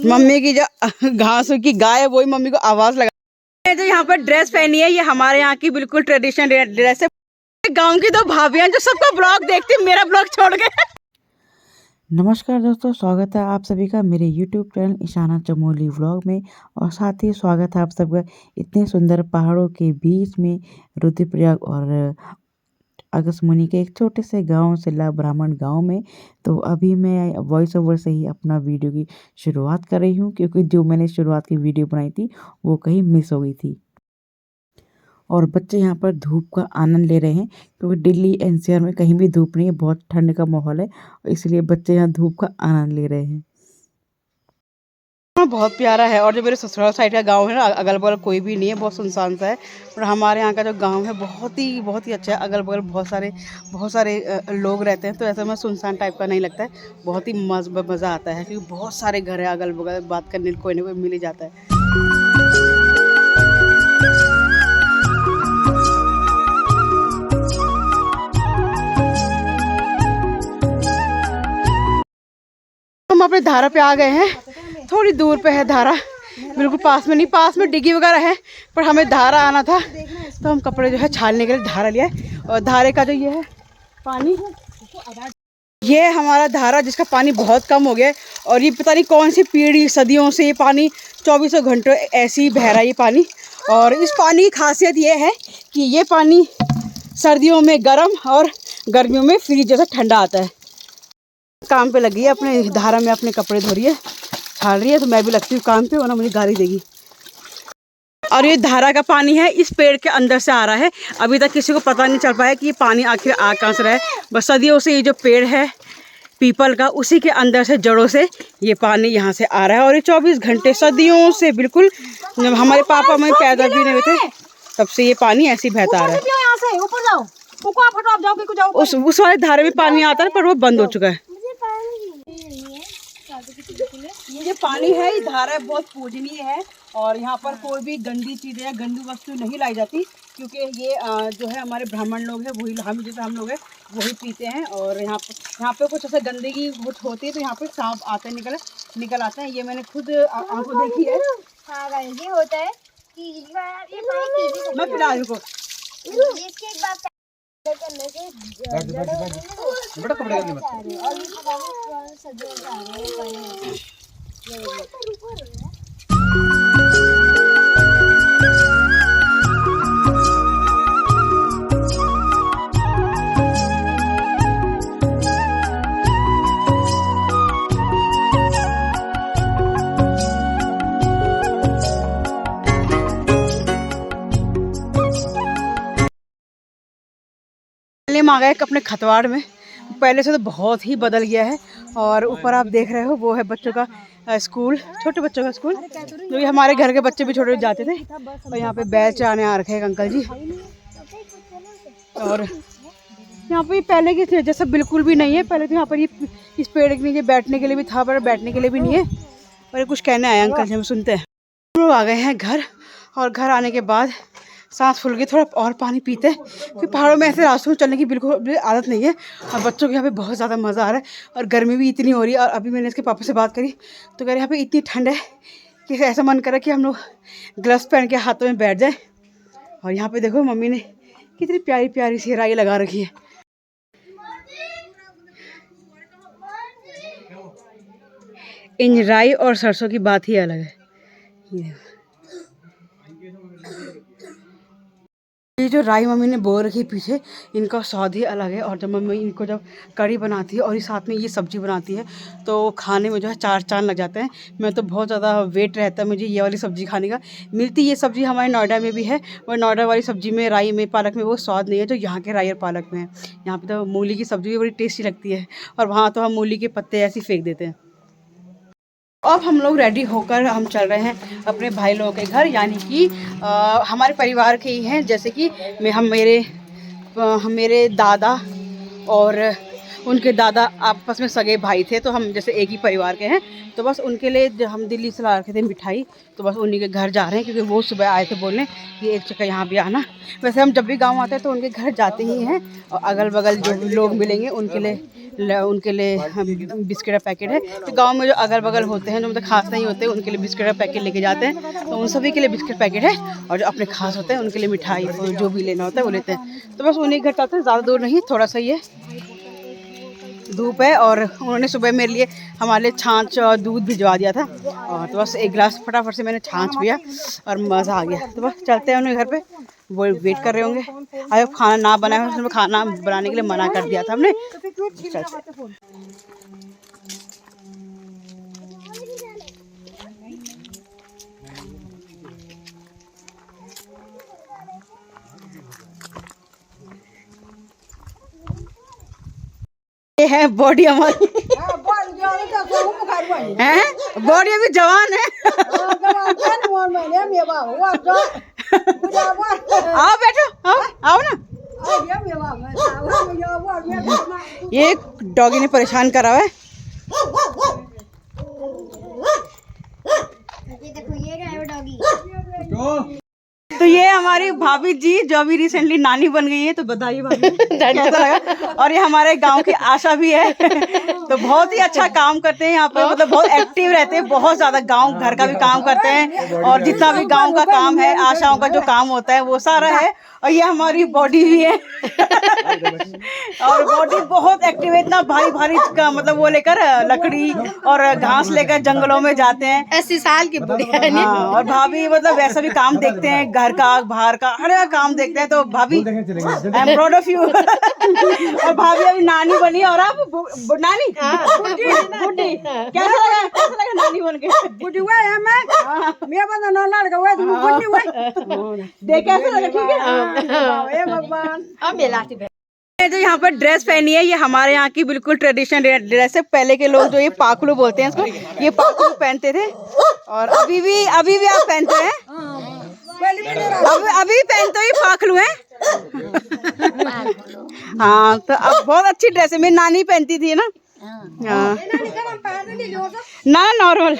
Mummy की जो घास की गाय है वही मम्मी को आवाज लगा। जो यहाँ पर ड्रेस पहनी है ये हमारे यहाँ की बिल्कुल ट्रेडिशनल ड्रेस है। गांव की दो भाभियां जो सबका ब्लॉग देखती मेरा ब्लॉग छोड़ के। नमस्कार दोस्तों, स्वागत है आप सभी का मेरे YouTube channel Ishana Chamoli vlog में। और साथ ही स्वागत है आप सबका इतने सुंदर पहाड़ों के बीच में रुद्रप्रयाग और आकाशमणि के एक छोटे से गांव सिल्ला ब्राह्मण गांव में। तो अभी मैं वॉइस ओवर से ही अपना वीडियो की शुरुआत कर रही हूं, क्योंकि जो मैंने शुरुआत की वीडियो बनाई थी वो कहीं मिस हो गई थी। और बच्चे यहाँ पर धूप का आनंद ले रहे हैं, क्योंकि दिल्ली एनसीआर में कहीं भी धूप नहीं है, बहुत ठंड का माहौल है, इसलिए बच्चे यहाँ धूप का आनंद ले रहे हैं। बहुत प्यारा है। और जो मेरे ससुराल साइड का गांव है ना, अगल बगल कोई भी नहीं है, बहुत सुनसान सा है। और हमारे यहाँ का जो गांव है बहुत ही अच्छा है। अगल बगल बहुत सारे लोग रहते हैं, तो ऐसा में सुनसान टाइप का नहीं लगता है। बहुत ही मज़ा आता है, क्योंकि बहुत सारे घर है अगल बगल, बात करने कोई ना कोई मिल ही जाता है। हम अपने धारा पे आ गए हैं। थोड़ी दूर पे है धारा, बिल्कुल पास में नहीं, पास में डिग्गी वगैरह है, पर हमें धारा आना था तो हम कपड़े जो है छालने के लिए धारा लिया है। और धारे का जो ये है पानी, ये हमारा धारा जिसका पानी बहुत कम हो गया है। और ये पता नहीं कौन सी पीढ़ी सदियों से ये पानी 24 घंटों ऐसे ही बह रहा है ये पानी। और इस पानी की खासियत ये है कि ये पानी सर्दियों में गर्म और गर्मियों में फ्रिज जैसा ठंडा आता है। काम पे लगी है, अपने धारा में अपने कपड़े धो रही है, छाल रही है, तो मैं भी लगती हूँ काम पे, वरना मुझे गाली देगी। और ये धारा का पानी है इस पेड़ के अंदर से आ रहा है। अभी तक किसी को पता नहीं चल पाया कि ये पानी आखिर आ कहाँ से रहा है। बस सदियों से ये जो पेड़ है पीपल का, उसी के अंदर से जड़ों से ये पानी यहाँ से आ रहा है। और ये 24 घंटे सदियों से, बिल्कुल जब हमारे पापा मम्मी पैदा भी नहीं हुए थे तब से ये पानी ऐसे ही बहता आ रहा है। उस वाले धारे में पानी आता है, पर वो बंद हो चुका है। ये पानी है, ये धारा बहुत पूजनीय है। और यहाँ पर कोई भी गंदी चीज़ें या गंदी वस्तु नहीं लाई जाती, क्योंकि ये जो है हमारे ब्राह्मण लोग हैं, वही हम जैसे हम लोग हैं वही पीते हैं। और यहाँ पे कुछ ऐसा गंदगी कुछ होती है तो यहाँ पे सांप आते निकल आते हैं। ये मैंने खुद आंखों देखी है। हाँ, ये होता है कि मैं पिला दूँ बड़ा कपड़े हम आ गए अपने खतवाड़ में। पहले से तो बहुत ही बदल गया है। और ऊपर आप देख रहे हो वो है बच्चों का स्कूल, छोटे बच्चों का स्कूल, जो ये हमारे घर के बच्चे भी छोटे जाते थे। और यहाँ पे बैल चराने आ रखे हैं अंकल जी। और यहाँ पे पहले की जैसा बिल्कुल भी नहीं है। पहले तो यहाँ पर ये इस पेड़ के नीचे बैठने के लिए भी था, पर बैठने के लिए भी नहीं है। और ये कुछ कहने आए अंकल जी, हम सुनते हैं। हम लोग आ गए हैं घर, और घर आने के बाद सांस फूल गई, थोड़ा और पानी पीते हैं, क्योंकि पहाड़ों में ऐसे रास्तों में चलने की बिल्कुल आदत नहीं है। और बच्चों को यहाँ पे बहुत ज़्यादा मज़ा आ रहा है, और गर्मी भी इतनी हो रही है। और अभी मैंने इसके पापा से बात करी तो कह रहे यहाँ पे इतनी ठंड है कि ऐसा मन करे कि हम लोग ग्लव्स पहन के हाथों में बैठ जाए। और यहाँ पे देखो मम्मी ने कितनी प्यारी प्यारी सी राई लगा रखी है। इन राई और सरसों की बात ही अलग है। ये जो राई मम्मी ने बो रखी पीछे, इनका स्वाद ही अलग है। और जब मम्मी इनको जब कड़ी बनाती है और ये साथ में ये सब्ज़ी बनाती है तो खाने में जो है 4 चांद लग जाते हैं। मैं तो बहुत ज़्यादा वेट रहता है मुझे ये वाली सब्ज़ी खाने का। मिलती ये सब्ज़ी हमारे नोएडा में भी है, और नोएडा वाली सब्ज़ी में राई में पालक में वो स्वाद नहीं है जो यहाँ के राई और पालक में है। यहाँ पर तो मूली की सब्ज़ी भी बड़ी टेस्टी लगती है, और वहाँ तो हम मूली के पत्ते ऐसे ही फेंक देते हैं। अब हम लोग रेडी होकर हम चल रहे हैं अपने भाई लोगों के घर, यानी कि हमारे परिवार के ही हैं। जैसे कि मेरे दादा और उनके दादा आपस में सगे भाई थे, तो हम जैसे एक ही परिवार के हैं। तो बस उनके लिए हम दिल्ली से ला रखे थे मिठाई, तो बस उन्हीं के घर जा रहे हैं, क्योंकि वो सुबह आए थे बोलने कि एक चक्कर यहाँ भी आना। वैसे हम जब भी गांव आते हैं तो उनके घर जाते ही हैं, और अगल बगल जो लोग मिलेंगे उनके लिए उनके लिए बिस्किट का पैकेट है। तो गांव में जो अगल बगल होते हैं जो मतलब खास नहीं होते उनके लिए बिस्किट का पैकेट लेके जाते हैं। तो उन सभी के लिए बिस्किट पैकेट है और जो अपने खास होते हैं उनके लिए मिठाई जो भी लेना होता है वो लेते हैं। तो बस उन्हीं घर जाते हैं, ज़्यादा दूर नहीं, थोड़ा सा ही है, धूप है। और उन्होंने सुबह मेरे लिए हमारे लिए छाछ और दूध भिजवा दिया था और तो बस एक गिलास फटाफट से मैंने छाछ पिया और मज़ा आ गया। तो बस चलते हैं उन्हें घर पे, वो वेट कर रहे होंगे। अगर खाना ना बनाया हो उसमें खाना बनाने के लिए मना कर दिया था हमने। चलते ये है बॉडी हमारी है, बॉडी अभी जवान है। आओ बैठो, आओ ना। ये डॉगी ने परेशान करा हुआ है। तो ये हमारी भाभी जी जो अभी रिसेंटली नानी बन गई है, तो बताइए भाभी कैसा लगा। और ये हमारे गांव की आशा भी है। तो बहुत ही अच्छा काम करते हैं यहाँ पे, मतलब बहुत एक्टिव रहते हैं, बहुत ज्यादा गांव घर का भी काम करते हैं और जितना भी गांव का काम है, आशाओं का जो काम होता है वो सारा है। और ये हमारी बॉडी भी है और बॉडी बहुत एक्टिव है, इतना भारी भारी मतलब वो लेकर लकड़ी और घास लेकर जंगलों में जाते हैं। 80 साल की बुढ़िया है। हाँ, और भाभी मतलब वैसा भी काम देखते हैं, घर का बाहर का हर एक काम देखते हैं। तो भाभी I am proud of you. और भाभी अभी नानी बनी और आप नानी बुढ़ी, कैसा लगा नानी बन के? बुढ़ी हुआ है मैं बंदा ना लड़का हुआ तुम बुढ़ी हुआ देख कैसा लगा? ठीक है भगवान। अब मेला जो यहाँ पर ड्रेस पहनी है ये हमारे यहाँ की बिल्कुल ट्रेडिशनल ड्रेस है। पहले के लोग जो ये पाखलू बोलते हैं इसको, ये पाखलू पहनते थे और अभी भी आप पहनते हैं। अभी पहनते ही पाखलू है। हाँ, तो अब बहुत अच्छी ड्रेस है, मेरी नानी पहनती थी ना। हाँ ना, नॉर्मल।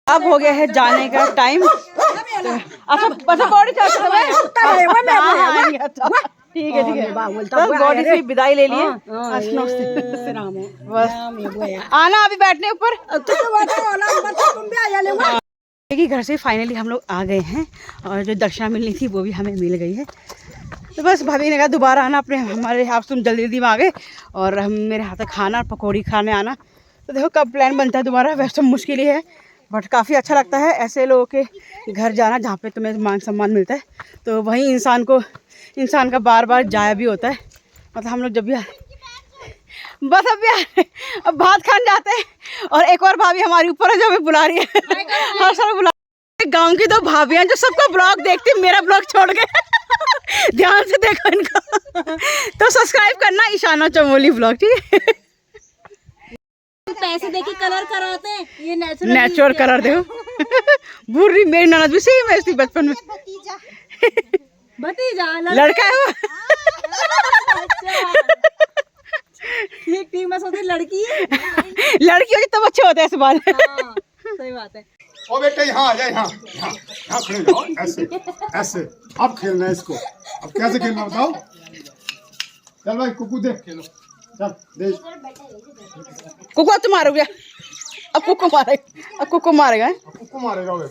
अब हो गया है जाने का टाइम। अच्छा बॉडी चार्ज ठीक है बॉडी से विदाई ले लिए। आना अभी बैठने ऊपर। घर से फाइनली हम लोग आ गए हैं और जो दक्षिणा मिलनी थी वो भी हमें मिल गई है। तो बस भाभी ने कहा दोबारा आना अपने हमारे आप, तुम जल्दी जल्दी में आ गए और हम मेरे हाथ खाना पकौड़ी खाने आना। तो देखो कब प्लान बनता है दोबारा, वैसे तो मुश्किल ही है बट काफ़ी अच्छा लगता है ऐसे लोगों के घर जाना जहाँ पे तुम्हें मान सम्मान मिलता है। तो वहीं इंसान का बार बार जाया भी होता है। मतलब हम लोग जब भी बस अब भात खान जाते हैं और एक और भाभी हमारी ऊपर है जो हमें बुला रही है, हर साल बुला। गांव की 2 भाभियां जो सबका ब्लॉग देखती है, मेरा ब्लॉग छोड़ के ध्यान से देखो इनका। तो सब्सक्राइब करना ईशाना चमोली ब्लॉग, ठीक है। पैसे देके कलर कराते हैं, ये नेचुरल कलर देखो। बुरी मेरी ननद भी सेम ऐसी बचपन में। भतीजा लड़का है वो। ठीक ठीक मैं सोचती लड़की है। लड़की होती तब अच्छे होते हैं ऐसे बाल। सही बात है। ओ बेटा यहाँ आ जाए, यहाँ खड़े जाओ, ऐसे ऐसे। अब खेलना है इसको, अब कैसे खेलना बताओ। चल भाई कुकू दे, खेलो चल दे। कुकू तुम मारोगे, अब कुकू मारेगा, कुकू मारेगा। कुकू मारेगा वे।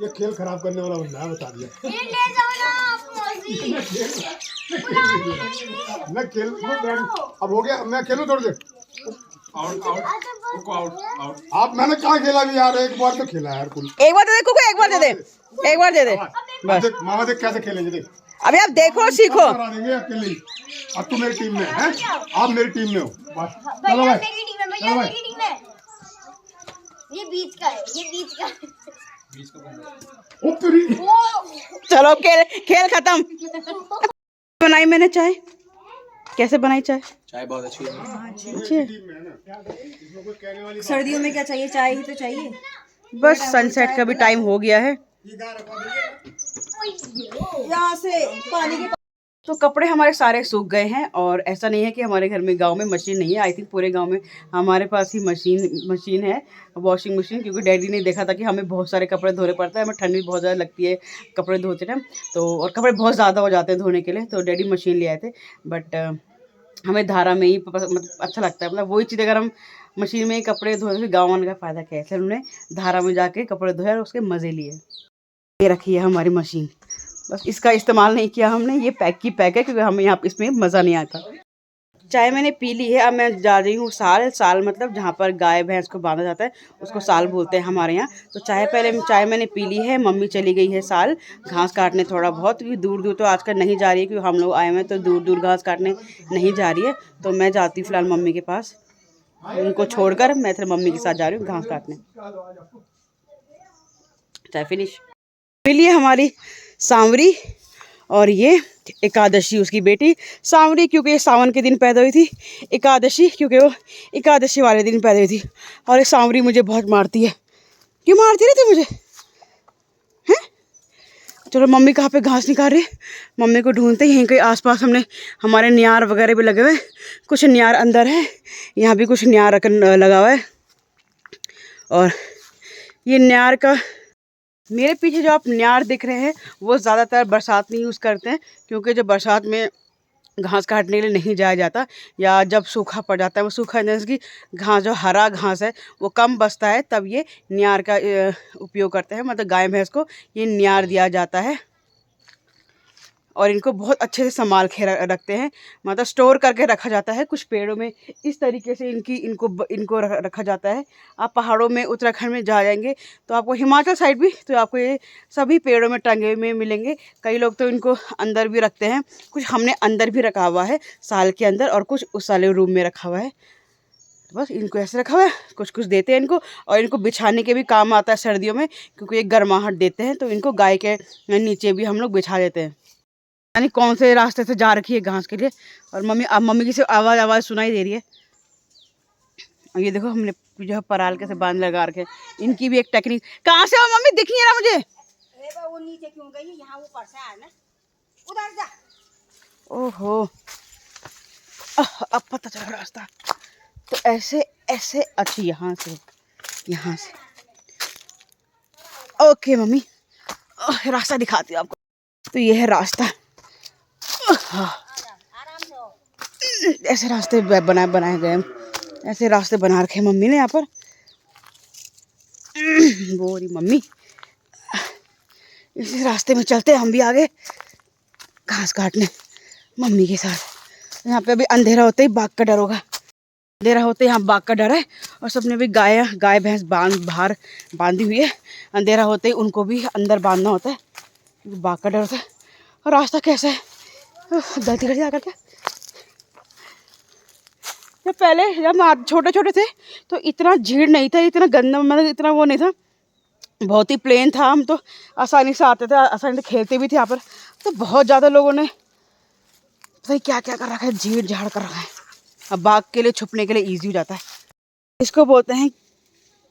ये खेल खराब करने वाला बंदा है, बता दिया। मैं खेल अब हो गया, मैं खेलूं थोड़ी देर। आप मैंने कहाँ खेला भी यार, एक बार तो खेला यार कुल। एक बार दे दे कुकू, एक बार दे दे, एक बार दे दे बस। मामा देख कैसे खेलेंगे, देख अभी आप देखो सीखो। करा देंगे अकेले। अब तू मेरी टीम में है, आप मेरी टीम में हो। चलो भाई, चलो भाई। ये बीच का है, ये बीच का है। चलो खेल खत्म। बनाई मैंने चाय, कैसे बनाई चाय? चाय बहुत अच्छी है। अच्छी है। सर्दियों में क्या चाहिए, चाय ही तो चाहिए। बस सनसेट का भी टाइम हो गया है। यहाँ से पानी के तो कपड़े हमारे सारे सूख गए हैं और ऐसा नहीं है कि हमारे घर में गांव में मशीन नहीं है। आई थिंक पूरे गांव में हमारे पास ही मशीन है, वॉशिंग मशीन, क्योंकि डैडी ने देखा था कि हमें बहुत सारे कपड़े धोने पड़ता है। हमें ठंड भी बहुत ज़्यादा लगती है कपड़े धोते टाइम, तो और कपड़े बहुत ज़्यादा हो जाते हैं धोने के लिए, तो डैडी मशीन ले आए थे। बट हमें धारा में ही मतलब अच्छा लगता है। मतलब वही चीज़ अगर हम मशीन में ही कपड़े धोए तो गाँव आने का फ़ायदा क्या है, इसलिए उन्होंने धारा में जाके कपड़े धोए और उसके मज़े लिए। ये रखी है हमारी मशीन, बस इसका इस्तेमाल नहीं किया हमने। ये पैक की पैक है, क्योंकि हमें यहाँ इसमें मज़ा नहीं आता। चाय मैंने पी ली है। अब मैं जा रही हूँ साल मतलब जहाँ पर गाय भैंस को बांधा जाता है उसको साल बोलते हैं हमारे यहाँ। तो चाय मैंने पी ली है। मम्मी चली गई है साल घास काटने थोड़ा बहुत, क्योंकि दूर दूर तो आजकल नहीं जा रही है, क्योंकि हम लोग आए हुए हैं तो दूर दूर घास काटने नहीं जा रही है। तो मैं जाती हूँ फ़िलहाल मम्मी के पास, उनको छोड़कर मैं फिर मम्मी के साथ जा रही हूँ घास काटने। चाय फिनिश। मिली है हमारी सांवरी, और ये एकादशी उसकी बेटी। सांवरी क्योंकि ये सावन के दिन पैदा हुई थी, एकादशी क्योंकि वो एकादशी वाले दिन पैदा हुई थी। और ये सांवरी मुझे बहुत मारती है। क्यों मारती रहती मुझे, हैं? चलो मम्मी कहाँ पे घास निकाल रही है, मम्मी को ढूंढते। यहीं कहीं आसपास हमारे न्यार वगैरह भी लगे हुए हैं। कुछ न्यार अंदर है, यहाँ भी कुछ न्यार लगा हुआ है। और ये न्यार का, मेरे पीछे जो आप न्यार दिख रहे हैं वो ज़्यादातर बरसात में यूज़ करते हैं, क्योंकि जब बरसात में घास काटने के लिए नहीं जाया जाता, या जब सूखा पड़ जाता है, वो सूखा जैसे कि घास जो हरा घास है वो कम बचता है, तब ये न्यार का उपयोग करते हैं। मतलब गाय भैंस को ये न्यार दिया जाता है और इनको बहुत अच्छे से संभाल के रखते हैं। मतलब स्टोर करके रखा जाता है। कुछ पेड़ों में इस तरीके से इनको रखा जाता है। आप पहाड़ों में उत्तराखंड में जाएंगे तो आपको, हिमाचल साइड भी, तो आपको ये सभी पेड़ों में टंगे में मिलेंगे। कई लोग तो इनको अंदर भी रखते हैं। कुछ हमने अंदर भी रखा हुआ है साल के अंदर, और कुछ उस वाले रूम में रखा हुआ है। बस इनको ऐसे रखा हुआ है। कुछ कुछ देते हैं इनको, और इनको बिछाने के भी काम आता है सर्दियों में, क्योंकि ये गर्माहट देते हैं। तो इनको गाय के नीचे भी हम लोग बिछा देते हैं। यानी कौन से रास्ते से जा रखी है घास के लिए। और मम्मी की सिर्फ आवाज़ सुनाई दे रही है। और ये देखो हमने जो है पराल के से बांध लगा रखे। इनकी भी एक टेक्निक। कहाँ से हो मम्मी, दिखी है ना मुझे। वो नीचे क्यों गई, यहाँ ऊपर से आया ना, उधर जा। ओहो, अब पता चला रास्ता। तो ऐसे ऐसे, अच्छी यहाँ से ओके मम्मी, रास्ता दिखाती हूँ आपको। तो ये है रास्ता। ऐसे रास्ते बनाए गए हैं, ऐसे रास्ते बना रखे मम्मी ने यहाँ पर। बोरी मम्मी, इसी रास्ते में चलते हैं हम भी आगे घास काटने मम्मी के साथ। यहाँ पे अभी अंधेरा होते ही बाघ का डर होगा। अंधेरा होते यहाँ बाघ का डर है, और सबने भी गाय भैंस बाहर बांधी हुई है। अंधेरा होते ही उनको भी अंदर बांधना होता है, बाघ का डर होता है। और रास्ता कैसा है, गलती कर दिया क्या। जब पहले जब छोटे छोटे थे तो इतना झीड़ नहीं था, इतना गंदा, मतलब इतना वो नहीं था, बहुत ही प्लेन था। हम तो आसानी से आते थे, आसानी से खेलते भी थे यहाँ पर। तो बहुत ज़्यादा लोगों ने पता नहीं क्या क्या कर रखा है, झीड़ झाड़ कर रखा है। अब बाघ के लिए छुपने के लिए ईजी हो जाता है। इसको बोलते हैं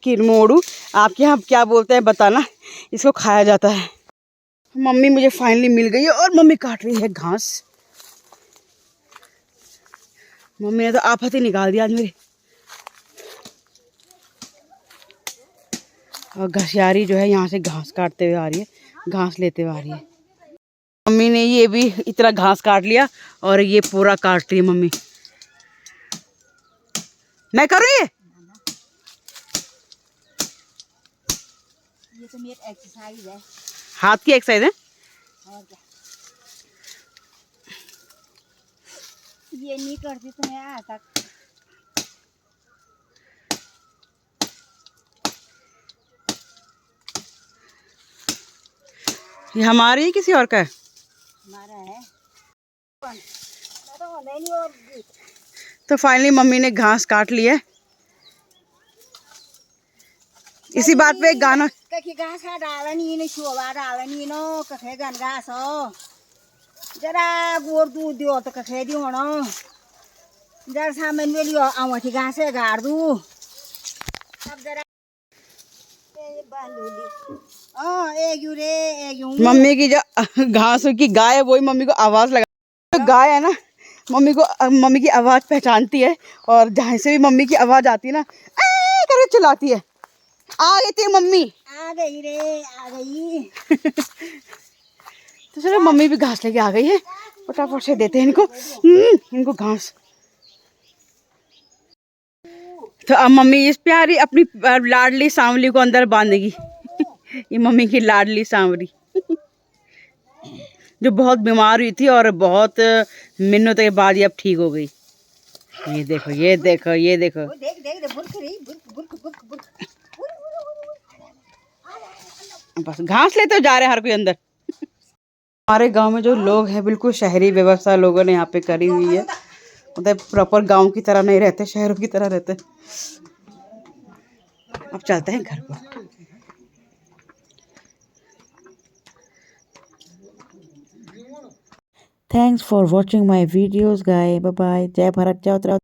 किरमोड़ू, आपके यहाँ क्या बोलते हैं बताना। इसको खाया जाता है। मम्मी मुझे फाइनली मिल गई है, और मम्मी काट रही है घास। मम्मी ने तो आफत ही निकाल दिया आज मेरी। और घसियारी जो है यहाँ से घास काटते हुए आ रही है, घास लेते हुए आ रही है। मम्मी ने ये भी इतना घास काट लिया, और ये पूरा काट रही है मम्मी। मैं करूँ ये तो मेरी एक्सरसाइज है, हाथ की एक्सरसाइज है। और क्या। ये नहीं करती तो मैं आज तक। ये हमारी है किसी और का है? हमारा है। नहीं, और तो फाइनली मम्मी ने घास काट लिया। इसी बात पे एक गाना, कहीं घास डाला नहीं शोभा डाला नहीं नो कखे गन घास हो जरा गोर दूध दियो तो कखे दियो ना जर सामान में लियो आवा थी घासे गाड़ दू अब जरा ए बालूली एक यू रे एक यू मम्मी की जो घास की गाय है वही मम्मी को आवाज लगा। तो गाय है ना मम्मी की आवाज पहचानती है और जहाँ से भी मम्मी की आवाज आती है ना करके चिल्लाती है। आ गई थी मम्मी। आ गई रे आ गई। तो चलो मम्मी भी घास लेके आ गई है, फटाफट से देते हैं इनको घास। तो अब मम्मी इस प्यारी अपनी लाडली सांवली को अंदर बांधेगी। ये मम्मी की लाडली सांवली जो बहुत बीमार हुई थी और बहुत मिन्नतों के बाद ये अब ठीक हो गई। ये देखो ये देखो ये देखो। देख देख बुर्क रही बुर्क बुर्क बुर्क बस घास लेते जा रहे हैं हर कोई अंदर। हमारे गांव में जो लोग हैं बिल्कुल शहरी व्यवस्था लोगों ने यहाँ पे करी हुई है, मतलब प्रॉपर गांव की तरह नहीं रहते, शहरों की तरह रहते। अब चलते हैं घर पर। Thanks for watching my videos, guys. Bye bye. Jai Bharat, Jai Uttarakhand.